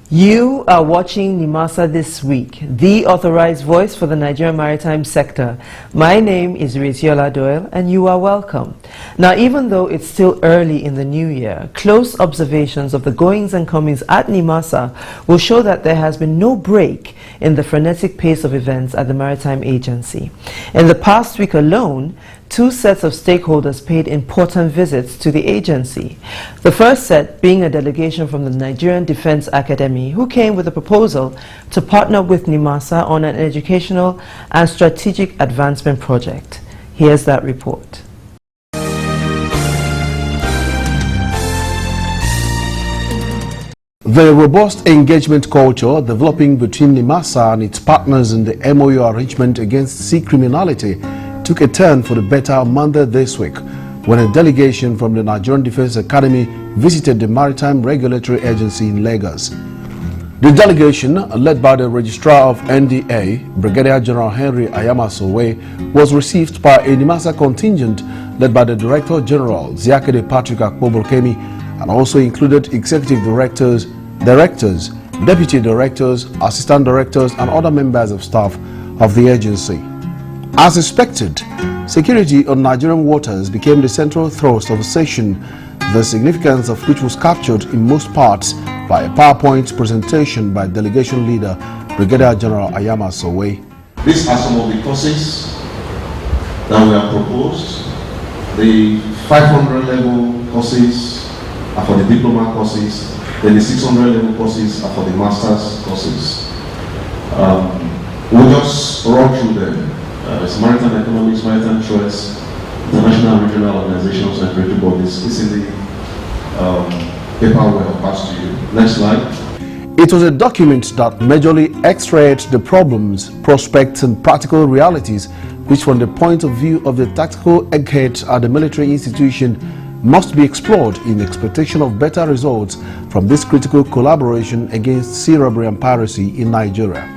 You are watching Nimasa This Week, the authorized voice for the Nigerian maritime sector. My name is Riziola Doyle, and you are welcome. Now, even though it's still early in the new year, close observations of the goings and comings at Nimasa will show that there has been no break in the frenetic pace of events at the Maritime Agency. In the past week alone, 2 sets of stakeholders paid important visits to the agency. The first set being a delegation from the Nigerian Defense Academy, who came with a proposal to partner with Nimasa on an educational and strategic advancement project. Here's that report. The robust engagement culture developing between Nimasa and its partners in the MOU arrangement against sea criminality took a turn for the better Monday this week when a delegation from the Nigerian Defense Academy visited the Maritime Regulatory Agency in Lagos. The delegation, led by the Registrar of NDA, Brigadier General Henry Ayamasowe, was received by a Nimasa contingent led by the Director General Ziakede Patrick Akpoborkemi, and also included executive directors, deputy directors, assistant directors, and other members of staff of the agency. As expected, security on Nigerian waters became the central thrust of the session, the significance of which was captured in most parts by a PowerPoint presentation by delegation leader Brigadier General Ayamasowe. These are some of the courses that we have proposed. The 500 level courses are for the diploma courses, then the 600 level courses are for the master's courses. We'll just run through them. It's maritime economics, maritime trades, international and regional organizations and regulatory bodies. It's in the paper we have passed to you. Next slide. It was a document that majorly x-rayed the problems, prospects, and practical realities which, from the point of view of the tactical eggheads at the military institution, must be explored in expectation of better results from this critical collaboration against sea robbery and piracy in Nigeria.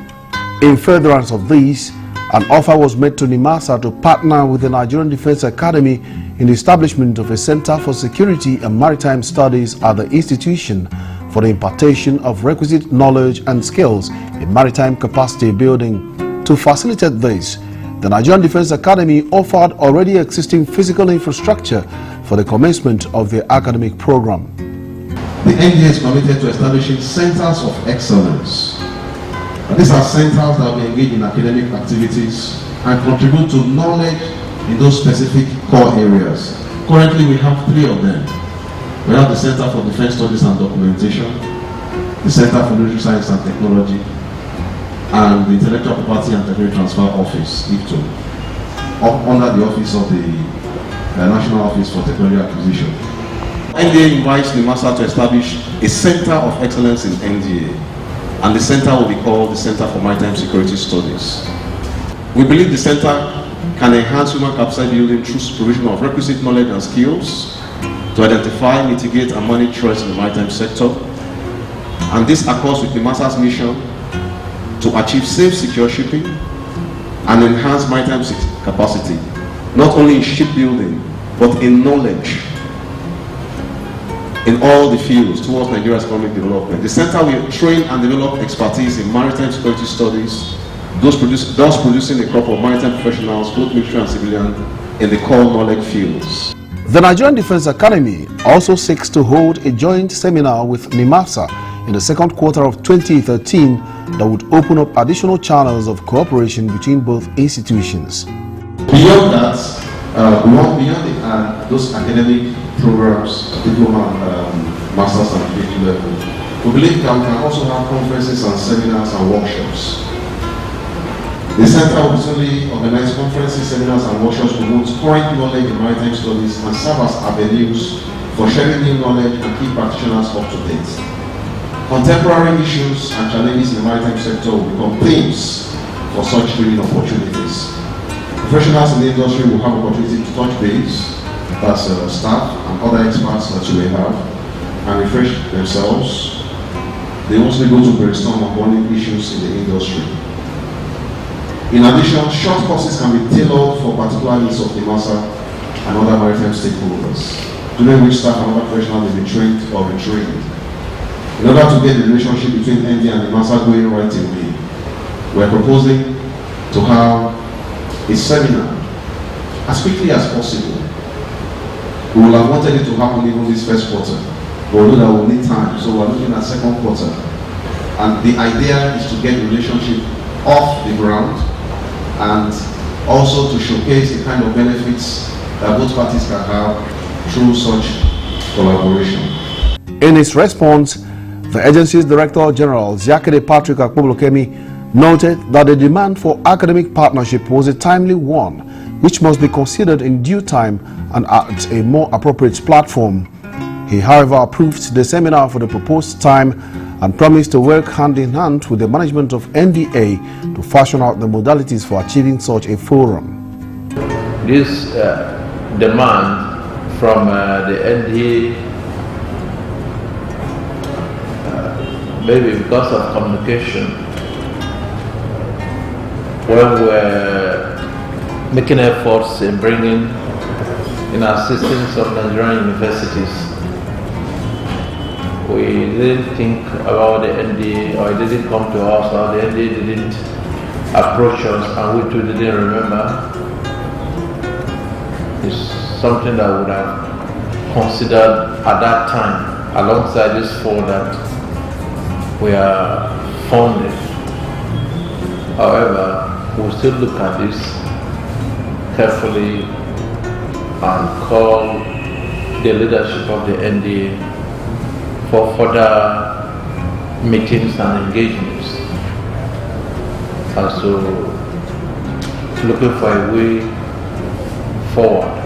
In furtherance of this, an offer was made to Nimasa to partner with the Nigerian Defense Academy in the establishment of a Center for Security and Maritime Studies at the institution for the impartation of requisite knowledge and skills in maritime capacity building. To facilitate this, the Nigerian Defense Academy offered already existing physical infrastructure for the commencement of the academic program. The NDA is committed to establishing centers of excellence. These are centers that will engage in academic activities and contribute to knowledge in those specific core areas. Currently, we have 3 of them. We have the Center for Defense Studies and Documentation, the Center for Military Science and Technology, and the Intellectual Property and Technology Transfer Office, IFTO, under the office of the National Office for Technology Acquisition. NDA invites Nimasa to establish a Center of Excellence in NDA. And the center will be called the Center for Maritime Security Studies. We believe the center can enhance human capacity building through provision of requisite knowledge and skills to identify, mitigate, and manage threats in the maritime sector. And this accords with Nimasa's mission to achieve safe, secure shipping and enhance maritime capacity, not only in shipbuilding, but in knowledge in all the fields towards Nigeria's economic development. The center will train and develop expertise in maritime security studies, thus producing a crop of maritime professionals, both military and civilian, in the core knowledge fields. The Nigerian Defense Academy also seeks to hold a joint seminar with Nimasa in the second quarter of 2013 that would open up additional channels of cooperation between both institutions. Beyond that, beyond those academic programs, diploma, masters and PhD level, we believe that we can also have conferences and seminars and workshops. The center will recently organize conferences, seminars and workshops to promote current knowledge in maritime studies and serve as avenues for sharing new knowledge and keep practitioners up to date. Contemporary issues and challenges in the maritime sector will become themes for such training opportunities. Professionals in the industry will have opportunity to touch base, that's staff and other experts that you may have, and refresh themselves. They also go to brainstorm on burning issues in the industry. In addition, short courses can be tailored for particular needs of Nimasa and other maritime stakeholders, during which staff and other professionals may be trained or retrained. In order to get the relationship between ND and Nimasa going right away, we're proposing to have a seminar as quickly as possible. We will have wanted it to happen even this first quarter, but we know that we'll need time, so we're looking at second quarter. And the idea is to get the relationship off the ground and also to showcase the kind of benefits that both parties can have through such collaboration. In his response, the agency's Director General, Ziakede Patrick Akpoblokemi, noted that the demand for academic partnership was a timely one, which must be considered in due time and at a more appropriate platform. He, however, approved the seminar for the proposed time and promised to work hand in hand with the management of NDA to fashion out the modalities for achieving such a forum. This demand from the NDA, maybe because of communication, when we're making efforts in bringing in assistance of Nigerian universities, we didn't think about the NDA, or it didn't come to us, or the NDA didn't approach us, and we too didn't remember. It's something that I would have considered at that time, alongside this fall that we are funded. However, we'll still look at this carefully and call the leadership of the NDA for further meetings and engagements as to looking for a way forward.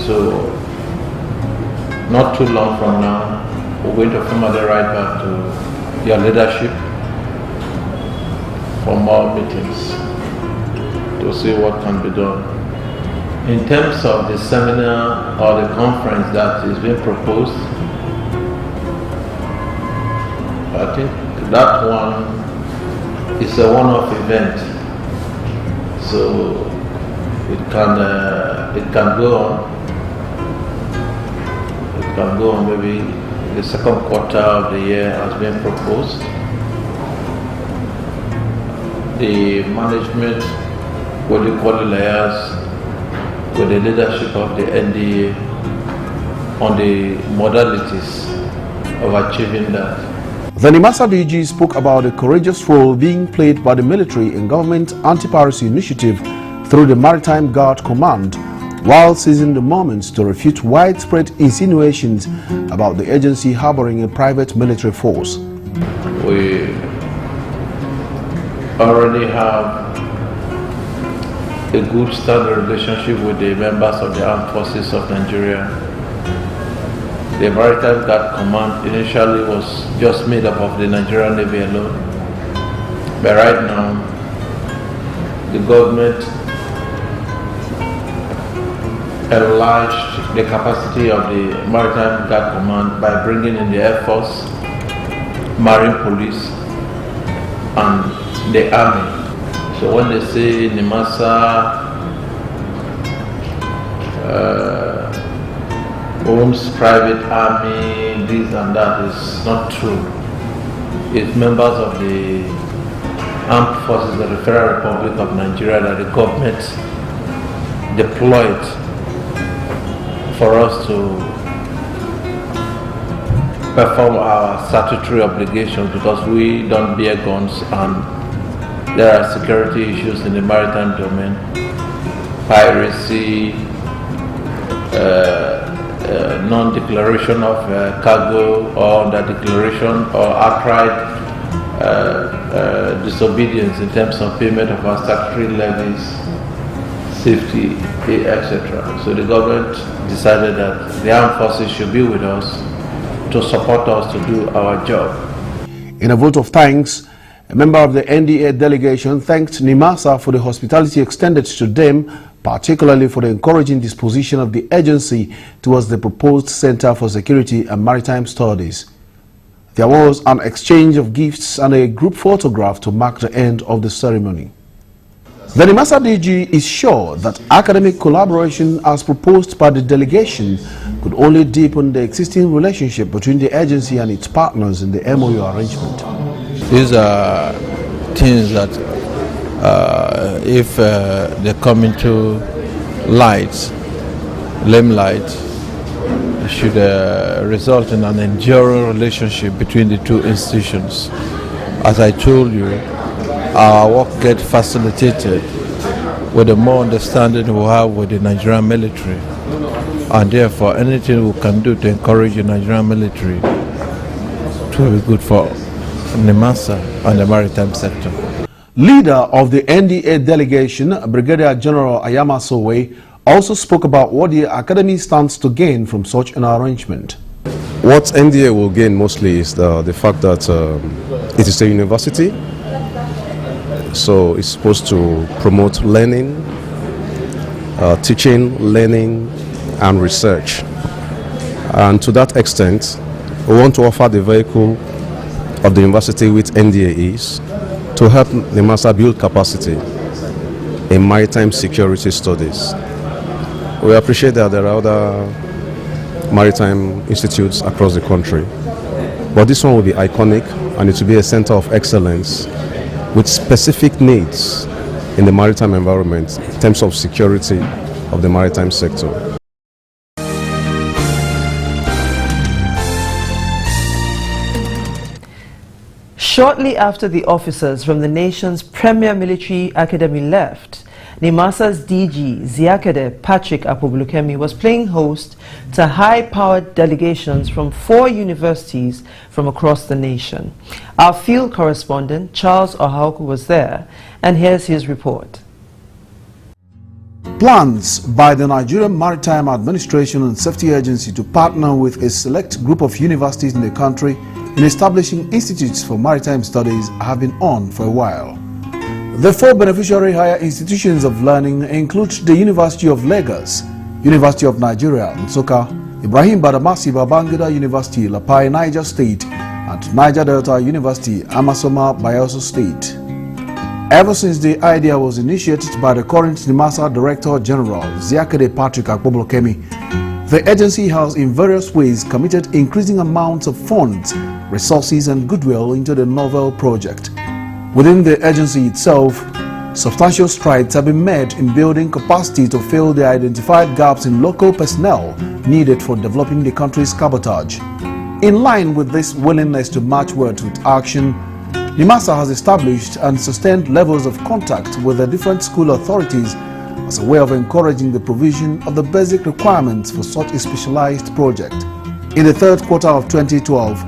So not too long from now, we're going to formally write back to your leadership for more meetings to see what can be done. In terms of the seminar or the conference that is being proposed, I think that one is a one-off event, so it can go on. It can go on maybe the second quarter of the year as being proposed. The management will equally liaise with the leadership of the NDA on the modalities of achieving that. The Nimasa DG spoke about the courageous role being played by the military in government anti-piracy initiative through the Maritime Guard Command, while seizing the moment to refute widespread insinuations about the agency harboring a private military force. We already have a good standing relationship with the members of the Armed Forces of Nigeria. The Maritime Guard Command initially was just made up of the Nigerian Navy alone, but right now the government enlarged the capacity of the Maritime Guard Command by bringing in the Air Force, Marine Police, and the Army. So when they say Nimasa owns private army, this and that, is not true. It's members of the armed forces of the Federal Republic of Nigeria that the government deployed for us to perform our statutory obligations, because we don't bear guns and there are security issues in the maritime domain, piracy, non-declaration of cargo, or the declaration or outright disobedience in terms of payment of our statutory levies, safety, etc. So the government decided that the armed forces should be with us to support us to do our job. In a vote of thanks, a member of the NDA delegation thanked Nimasa for the hospitality extended to them, particularly for the encouraging disposition of the agency towards the proposed Center for Security and Maritime Studies. There was an exchange of gifts and a group photograph to mark the end of the ceremony. The Nimasa DG is sure that academic collaboration as proposed by the delegation could only deepen the existing relationship between the agency and its partners in the MOU arrangement. These are things that if they come into limelight, it should result in an enduring relationship between the two institutions. As I told you, our work gets facilitated with the more understanding we have with the Nigerian military, and therefore anything we can do to encourage the Nigerian military to be good for Nimasa and the maritime sector. Leader of the NDA delegation, Brigadier General Ayama Sowe, also spoke about what the academy stands to gain from such an arrangement. What NDA will gain mostly is the fact that it is a university, so it's supposed to promote learning, teaching, learning, and research. And to that extent, we want to offer the vehicle of the university with NDA is to help Nimasa build capacity in maritime security studies. We appreciate that there are other maritime institutes across the country, but this one will be iconic, and it will be a center of excellence with specific needs in the maritime environment in terms of security of the maritime sector. Shortly after the officers from the nation's premier military academy left, Nimasa's DG, Ziakede Patrick Apobulukemi, was playing host to high-powered delegations from 4 universities from across the nation. Our field correspondent, Charles Ohauku, was there, and here's his report. Plans by the Nigerian Maritime Administration and Safety Agency to partner with a select group of universities in the country in establishing institutes for maritime studies have been on for a while. The 4 beneficiary higher institutions of learning include the University of Lagos, University of Nigeria, Nsukka, Ibrahim Badamasi Babangida University, Lapai, Niger State, and Niger Delta University, Amasoma, Bayelsa State. Ever since the idea was initiated by the current Nimasa Director General, Ziakede Patrick Akpobulokemi, the agency has in various ways committed increasing amounts of funds, resources and goodwill into the novel project. Within the agency itself, substantial strides have been made in building capacity to fill the identified gaps in local personnel needed for developing the country's cabotage. In line with this willingness to match words with action, Nimasa has established and sustained levels of contact with the different school authorities as a way of encouraging the provision of the basic requirements for such a specialized project. In the 3rd quarter of 2012,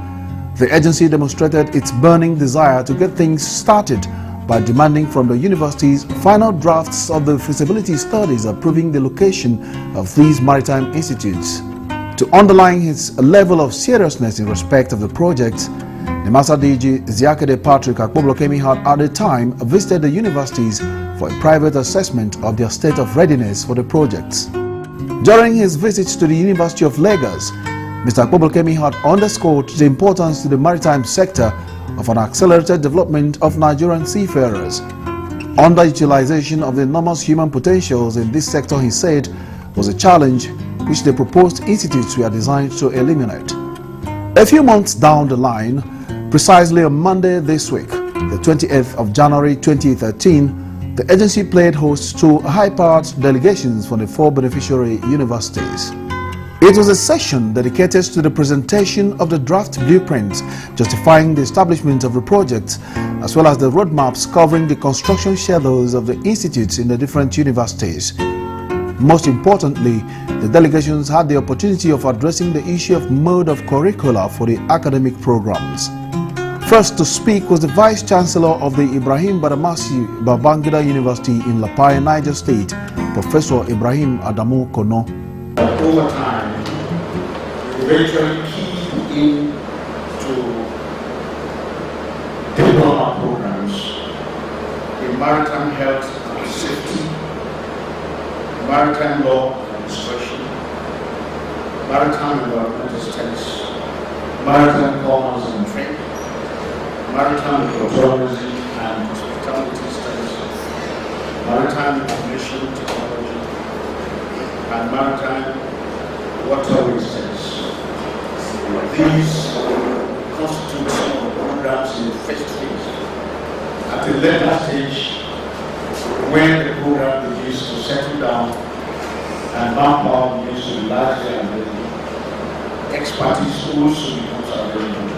the agency demonstrated its burning desire to get things started by demanding from the universities final drafts of the feasibility studies approving the location of these maritime institutes. To underline his level of seriousness in respect of the project, Nimasa DG Ziakede Patrick Akpobulokemi had at the time visited the universities for a private assessment of their state of readiness for the projects. During his visits to the University of Lagos, Mr. Akpobulokemi had underscored the importance to the maritime sector of an accelerated development of Nigerian seafarers. Underutilization of the enormous human potentials in this sector, he said, was a challenge which the proposed institutes were designed to eliminate. A few months down the line, precisely on Monday this week, the 28th of January 2013, the agency played host to high-powered delegations from the 4 beneficiary universities. It was a session dedicated to the presentation of the draft blueprints justifying the establishment of the project, as well as the roadmaps covering the construction schedules of the institutes in the different universities. Most importantly, the delegations had the opportunity of addressing the issue of mode of curricula for the academic programs. First to speak was the Vice Chancellor of the Ibrahim Badamasi Babangida University in Lapai, Niger State, Professor Ibrahim Adamu Kono. Over time, we eventually key in to develop our programs in maritime health and safety, maritime law and administration, maritime environmental studies, maritime commerce and trade, maritime tourism and hospitality studies, maritime information technology, and maritime water wastes. These constitute some of the programs in the first phase. At the later stage, when the program begins to settle down and manpower begins to be largely available, expertise also becomes available.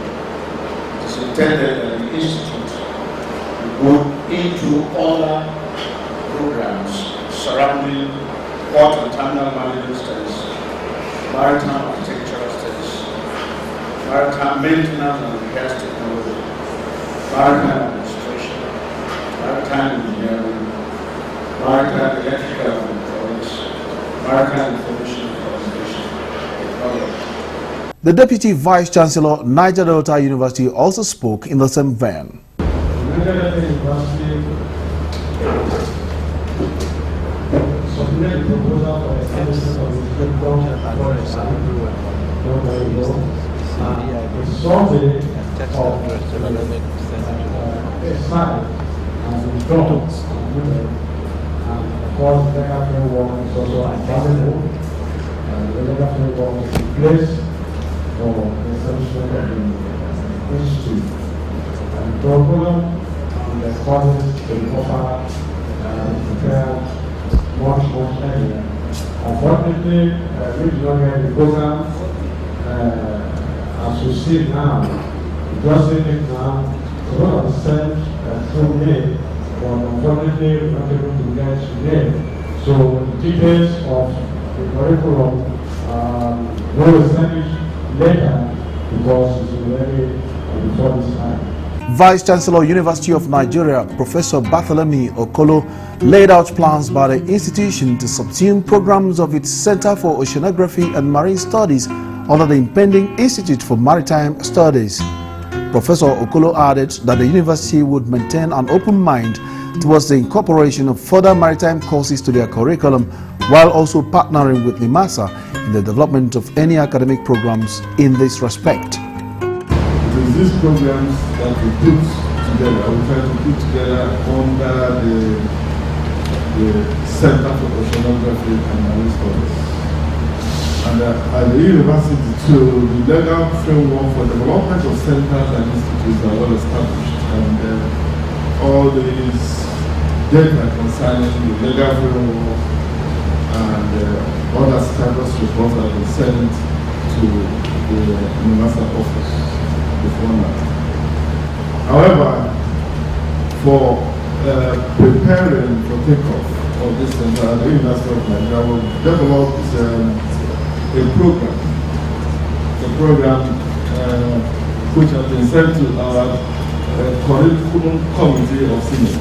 It is intended that the institute will go into other programs surrounding port and terminal management studies, maritime architectural studies, maritime maintenance and repairs technology, maritime administration, maritime engineering, maritime electrical and electronics, maritime information and communication technology. The Deputy Vice Chancellor, Niger Delta University, also spoke in the same vein. Niger Delta University submitted a proposal for establishment of the program a survey of a site and the jobs and of course the legal framework is also available and the legal framework is in place for the establishment of the institute. And the program and the courses to be offered prepared much earlier. Unfortunately, we did not get the program as we see it now. Just in it now, a lot of sent through May, but unfortunately we are not able to get today. So the details of the curriculum will be sent later because it's already before this time. Vice Chancellor, University of Nigeria, Professor Bartholomew Okolo, laid out plans by the institution to subsume programs of its Center for Oceanography and Marine Studies under the impending Institute for Maritime Studies. Professor Okolo added that the university would maintain an open mind towards the incorporation of further maritime courses to their curriculum, while also partnering with Nimasa in the development of any academic programs in this respect. It is these programs that we put together, we try to put together under the Center for Oceanography and Marine Studies. And at the university too, the legal framework for development of centers and institutes are well established. And all these data concerning the legal framework and other status reports have been sent to the Nimasa office before now. However, for preparing for takeoff of this center, the University of Nigeria will develop a program which has been sent to our curriculum committee of seniors.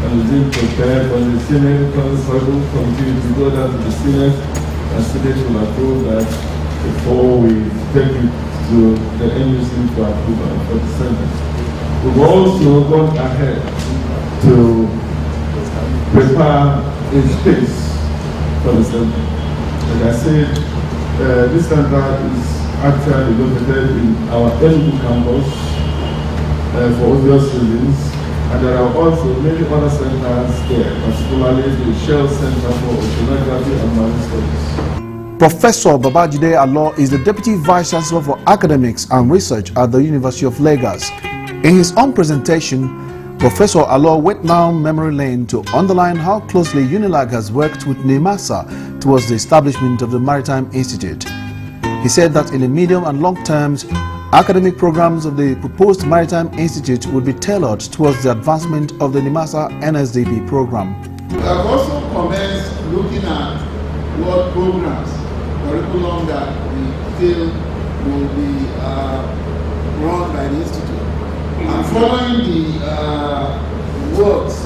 And it's being prepared for the senior curriculum committee to go down to the seniors, and students will approve that before we take it to the NUC for approval for the center. We've also gone ahead to prepare a space for the center. Like I said, this center is actually located in our Enugu campus for obvious reasons, and there are also many other centers there, particularly the Shell Center for Oceanography and Marine Studies. Professor Babajide Alo is the Deputy Vice Chancellor for Academics and Research at the University of Lagos. In his own presentation, Professor Alo went down memory lane to underline how closely UNILAG has worked with Nimasa towards the establishment of the Maritime Institute. He said that in the medium and long terms, academic programs of the proposed Maritime Institute would be tailored towards the advancement of the Nimasa NSDP program. We have also commenced looking at what programs, curriculum that we feel will be run by the Institute. And following the works,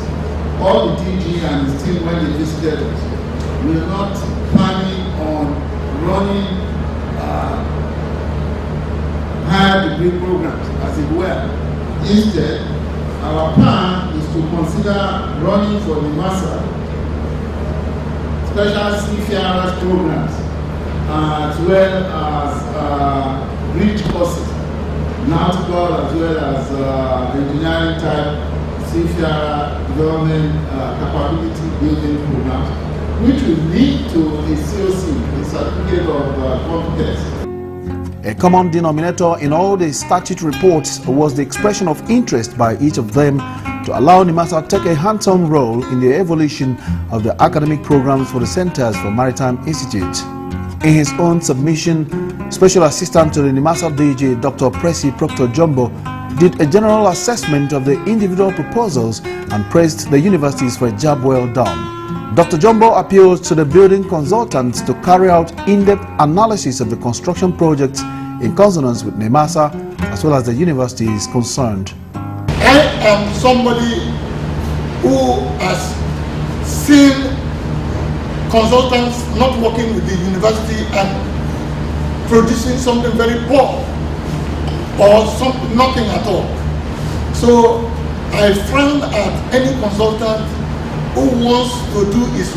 all the DG and his team when they visited us, we are not planning on running higher degree programs as it were. Instead, our plan is to consider running for the Nimasa special seafarers programs as well as bridge courses, nautical as well as engineering type seafarer development capability building programs, which will lead to a COC, a certificate of competence. A common denominator in all the statute reports was the expression of interest by each of them to allow Nimasa to take a hands-on role in the evolution of the academic programs for the Centers for Maritime Institute. In his own submission, Special Assistant to the Nimasa DG, Dr. Presi Proctor Jumbo, did a general assessment of the individual proposals and praised the universities for a job well done. Dr. Jumbo appealed to the building consultants to carry out in-depth analysis of the construction projects in consonance with Nimasa as well as the universities concerned. I am somebody who has seen consultants not working with the university and producing something very poor or nothing at all. So I frown at any consultant who wants to do his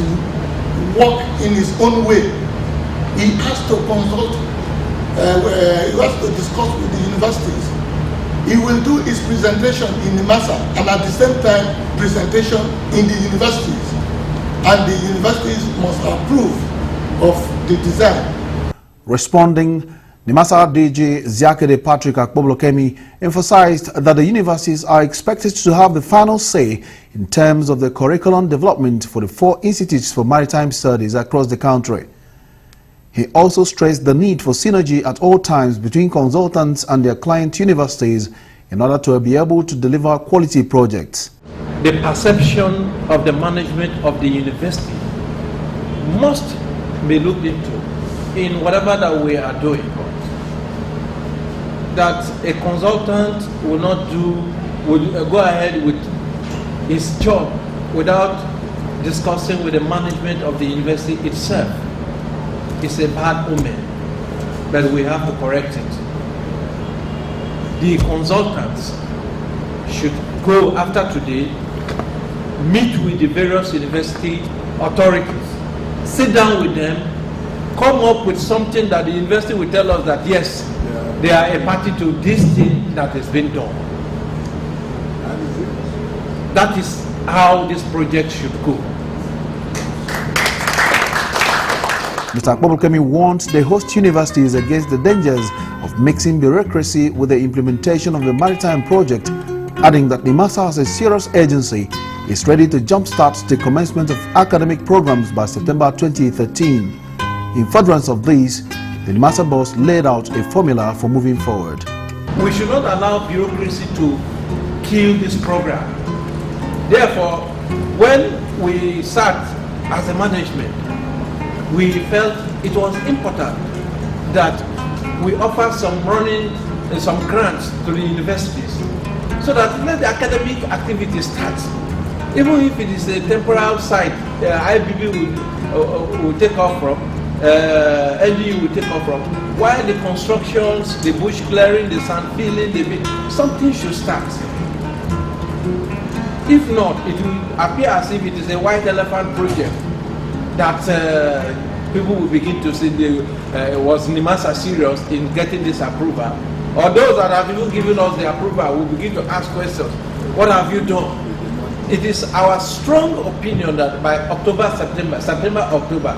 work in his own way. He has to consult, he has to discuss with the universities. He will do his presentation in Nimasa and at the same time presentation in the universities. And the universities must approve of the design. Responding, Nimasa DG Ziakede Patrick Akpoblokemi emphasized that the universities are expected to have the final say in terms of the curriculum development for the 4 institutes for maritime studies across the country. He also stressed the need for synergy at all times between consultants and their client universities in order to be able to deliver quality projects. The perception of the management of the university must be looked into in whatever that we are doing. That a consultant will go ahead with his job without discussing with the management of the university itself. It's a bad omen, but we have to correct it. The consultants should go after today, meet with the various university authorities, sit down with them, come up with something that the university will tell us that yes, they are a party to this thing that has been done. That is how this project should go. Mr. Akpoblokemi warned the host universities against the dangers of mixing bureaucracy with the implementation of the maritime project, adding that Nimasa as a serious agency is ready to jumpstart the commencement of academic programs by September 2013. In furtherance of this, the Nimasa boss laid out a formula for moving forward. We should not allow bureaucracy to kill this program. Therefore, when we sat as a management, we felt it was important that we offer some grants to the universities so that let the academic activity start. Even if it is a temporal site, IBB will take off from, NDU will take off from, while the constructions, the bush clearing, the sand filling, something should start. If not, it will appear as if it is a white elephant project that people will begin to say was Nimasa serious in getting this approval. Or those that have even given us the approval will begin to ask questions. What have you done? It is our strong opinion that by September-October,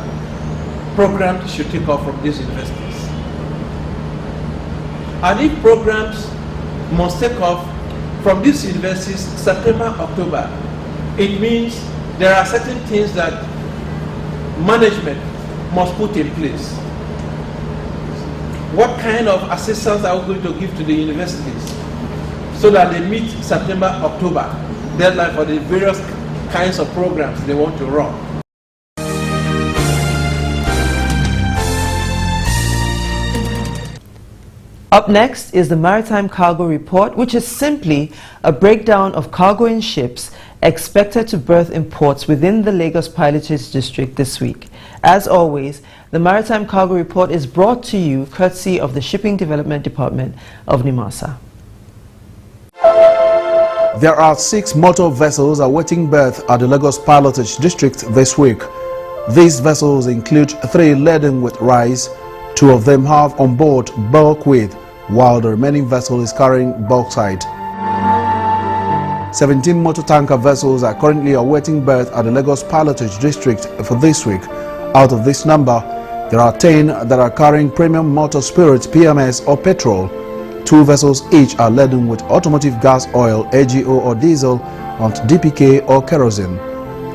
programs should take off from these universities. And if programs must take off from these universities September-October, it means there are certain things that management must put in place. What kind of assistance are we going to give to the universities so that they meet September-October deadline for the various kinds of programs they want to run? Up next is the Maritime Cargo Report, which is simply a breakdown of cargoing ships expected to berth in ports within the Lagos Pilotage District this week. As always, the Maritime Cargo Report is brought to you courtesy of the Shipping Development Department of Nimasa. There are 6 motor vessels awaiting berth at the Lagos Pilotage District this week. These vessels include 3 laden with rice. 2 of them have on board bulk weight, while the remaining vessel is carrying bauxite. 17 motor tanker vessels are currently awaiting berth at the Lagos Pilotage District for this week. Out of this number, there are 10 that are carrying premium motor spirits, PMS or petrol. 2 vessels each are laden with automotive gas oil, AGO or diesel, and DPK or kerosene.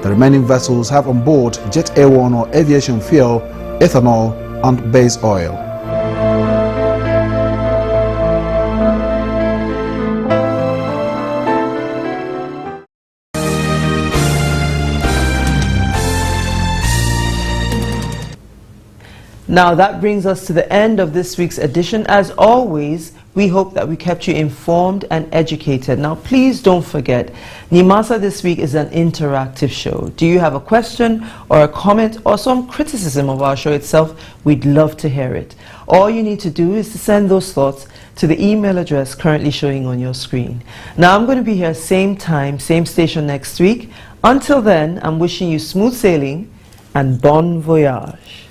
The remaining vessels have on board jet A1 or aviation fuel, ethanol, and base oil. Now that brings us to the end of this week's edition. As always, we hope that we kept you informed and educated. Now please don't forget, Nimasa This Week is an interactive show. Do you have a question or a comment or some criticism of our show itself? We'd love to hear it. All you need to do is to send those thoughts to the email address currently showing on your screen. Now I'm going to be here same time, same station next week. Until then, I'm wishing you smooth sailing and bon voyage.